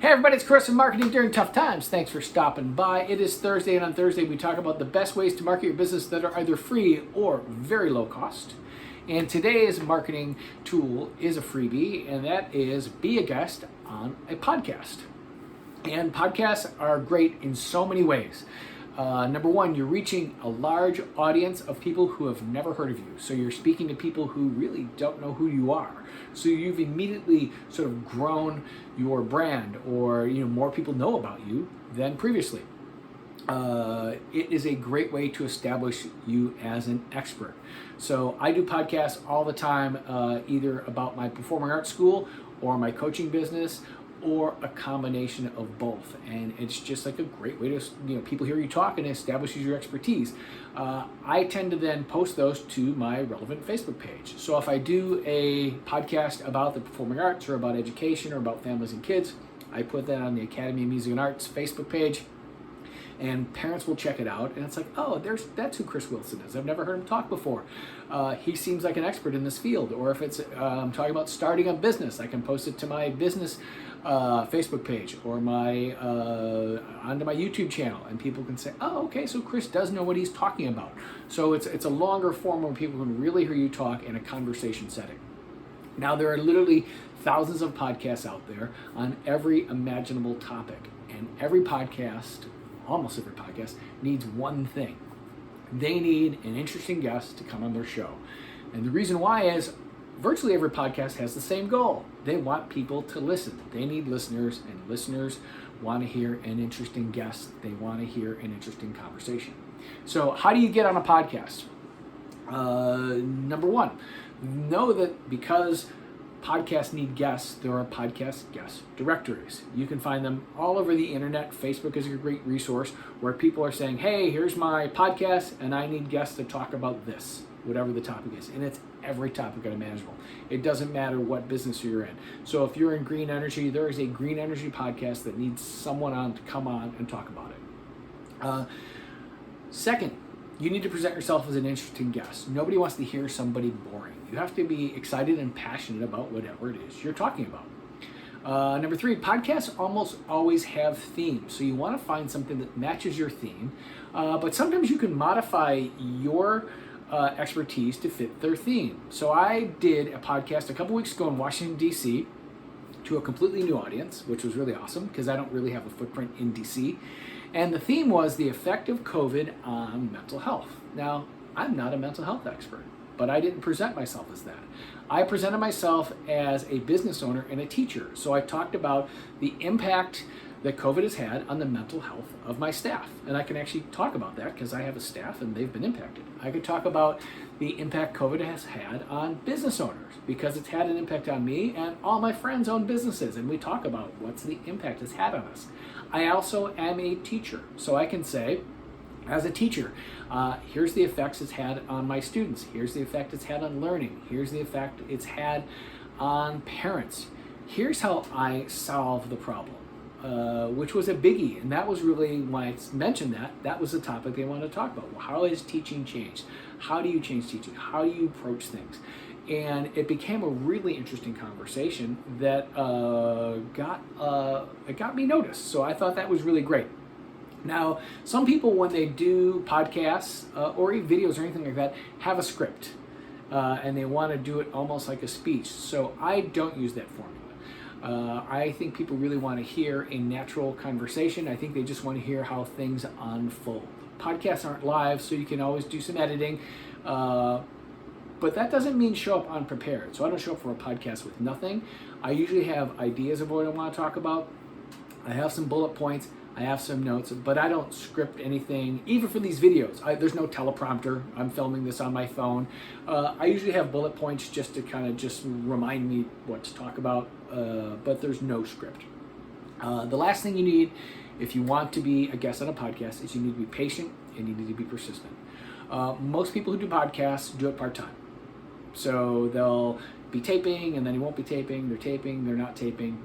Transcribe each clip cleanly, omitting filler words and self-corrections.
Hey everybody, it's Chris from Marketing During Tough Times. Thanks for stopping by. It is Thursday, and on Thursday we talk about the best ways to market your business that are either free or very low cost. And today's marketing tool is a freebie, and that is be a guest on a podcast. And podcasts are great in so many ways. Number one, you're reaching a large audience of people who have never heard of you. So you're speaking to people who really don't know who you are. So you've immediately sort of grown your brand, or more people know about you than previously. It is a great way to establish you as an expert. So I do podcasts all the time, either about my performing arts school or my coaching business, or a combination of both. And it's just like a great way to, people hear you talk and it establishes your expertise. I tend to then post those to my relevant Facebook page. So if I do a podcast about the performing arts or about education or about families and kids, I put that on the Academy of Music and Arts Facebook page. And parents will check it out, and it's like, oh, that's who Chris Wilson is. I've never heard him talk before. He seems like an expert in this field. Or if it's talking about starting a business, I can post it to my business Facebook page or my onto my YouTube channel, and people can say, oh, okay, so Chris does know what he's talking about. So it's a longer form where people can really hear you talk in a conversation setting. Now, there are literally thousands of podcasts out there on every imaginable topic, and almost every podcast needs one thing. They need an interesting guest to come on their show. And the reason why is virtually every podcast has the same goal. They want people to listen. They need listeners, and listeners want to hear an interesting guest. They want to hear an interesting conversation. So how do you get on a podcast? Number one, know that because podcasts need guests, there are podcast guest directories. You can find them all over the internet. Facebook is a great resource where people are saying, hey, here's my podcast and I need guests to talk about this, whatever the topic is. And it's every topic imaginable. It doesn't matter what business you're in. So if you're in green energy, there is a green energy podcast that needs someone on to come on and talk about it. Second, you need to present yourself as an interesting guest. Nobody wants to hear somebody boring. You have to be excited and passionate about whatever it is you're talking about. Number three, podcasts almost always have themes. So you want to find something that matches your theme, but sometimes you can modify your expertise to fit their theme. So I did a podcast a couple weeks ago in Washington, D.C. to a completely new audience, which was really awesome because I don't really have a footprint in D.C. And the theme was the effect of COVID on mental health. Now, I'm not a mental health expert, but I didn't present myself as that. I presented myself as a business owner and a teacher. So I talked about the impact that COVID has had on the mental health of my staff. And I can actually talk about that because I have a staff and they've been impacted. I could talk about the impact COVID has had on business owners because it's had an impact on me, and all my friends own businesses, and we talk about what's the impact it's had on us. I also am a teacher, so I can say, as a teacher, here's the effects it's had on my students. Here's the effect it's had on learning. Here's the effect it's had on parents. Here's how I solve the problem, which was a biggie. And that was really, when I mentioned that was the topic they wanted to talk about. Well, how has teaching changed? How do you change teaching? How do you approach things? And it became a really interesting conversation that got me noticed. So I thought that was really great. Now, some people, when they do podcasts or even videos or anything like that, have a script and they want to do it almost like a speech. So I don't use that formula. I think people really want to hear a natural conversation. I think they just want to hear how things unfold. Podcasts aren't live, so you can always do some editing. But that doesn't mean show up unprepared. So I don't show up for a podcast with nothing. I usually have ideas of what I want to talk about. I have some bullet points. I have some notes, but I don't script anything, even for these videos. There's no teleprompter. I'm filming this on my phone. I usually have bullet points just to kind of just remind me what to talk about, but there's no script. The last thing you need if you want to be a guest on a podcast is you need to be patient and you need to be persistent. Most people who do podcasts do it part-time. So they'll be taping and then he won't be taping, they're not taping.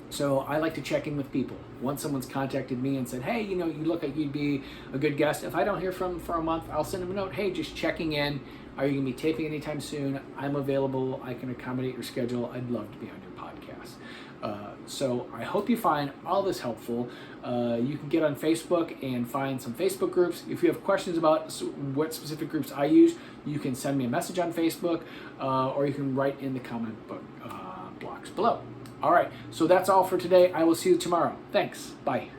So I like to check in with people. Once someone's contacted me and said, hey, you look like you'd be a good guest. If I don't hear from them for a month, I'll send them a note. Hey, just checking in. Are you going to be taping anytime soon? I'm available. I can accommodate your schedule. I'd love to be on your podcast. So I hope you find all this helpful. You can get on Facebook and find some Facebook groups. If you have questions about what specific groups I use, you can send me a message on Facebook, or you can write in the comment blocks below. All right, so that's all for today. I will see you tomorrow. Thanks. Bye.